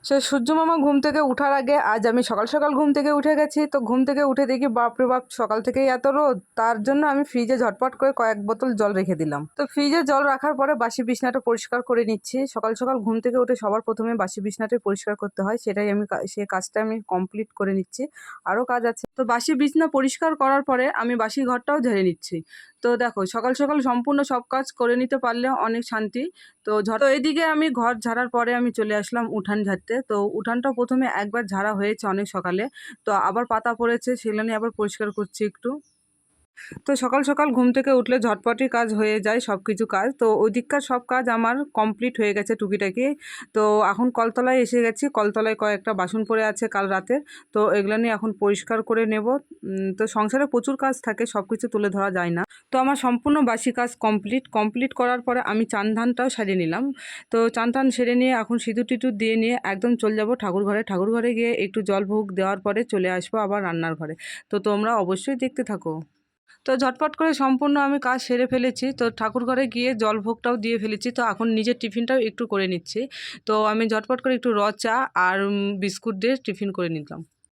সে সূর্য মামা ঘুম থেকে উঠার আগে আজ আমি সকাল সকাল ঘুম থেকে উঠে গেছি। তো ঘুম থেকে উঠে দেখি বাপরে বাপ, সকাল থেকেই এত রোদ। তার জন্য আমি ফ্রিজে ঝটপট করে কয়েক বোতল জল রেখে দিলাম। তো ফ্রিজে জল রাখার পরে বাসি বিছনাটা পরিষ্কার করে নিচ্ছি। সকাল সকাল ঘুম থেকে উঠে সবার প্রথমে বাসি বিছনাটাই পরিষ্কার করতে হয়, সেটাই আমি সেই কাজটা আমি কমপ্লিট করে নিচ্ছি। আরও কাজ আছে। তো বাসি বিছনা পরিষ্কার করার পরে আমি বাসি ঘরটাও ঝেড়ে নিচ্ছি। তো দেখো, সকাল সকাল সম্পূর্ণ সব কাজ করে নিতে পারলে অনেক শান্তি। তো এইদিকে আমি ঘর ঝাড়ার পরে আমি চলে আসলাম উঠান ঝাড়তে। তো উঠানটাও প্রথমে একবার ঝাড়া হয়েছে অনেক সকালে, তো আবার পাতা পড়েছে, সেগুলো নিয়ে আবার পরিষ্কার করছি একটু। তো সকাল সকাল ঘুম থেকে উঠলে ঝটপটই কাজ হয়ে যায় সব কিছু কাজ। তো ওই দিককার সব কাজ আমার কমপ্লিট হয়ে গেছে টুকিটাকি। তো এখন কলতলায় এসে গেছি। কলতলায় কয়েকটা বাসন পড়ে আছে কাল রাতের, তো এগুলো নিয়ে এখন পরিষ্কার করে নেব। তো সংসারে প্রচুর কাজ থাকে, সব কিছু তুলে ধরা যায় না। তো আমার সম্পূর্ণ বাসি কাজ কমপ্লিট করার পরে আমি চান ধানটাও সারিয়ে নিলাম। তো চান টান সেরে নিয়ে এখন সিঁদুর টিঁদুর দিয়ে নিয়ে একদম চলে যাব ঠাকুর ঘরে। ঠাকুর ঘরে গিয়ে একটু জল ভোগ দেওয়ার পরে চলে আসবো আবার রান্নার ঘরে। তো তোমরা অবশ্যই দেখতে থাকো। তো ঝটপট করে সম্পূর্ণ আমি কাজ সেরে ফেলেছি। তো ঠাকুর ঘরে গিয়ে জলভোগটাও দিয়ে ফেলেছি। তো এখন নিজের টিফিনটাও একটু করে নিচ্ছি। তো আমি ঝটপট করে একটু চা আর বিস্কুট দিয়ে টিফিন করে নিলাম।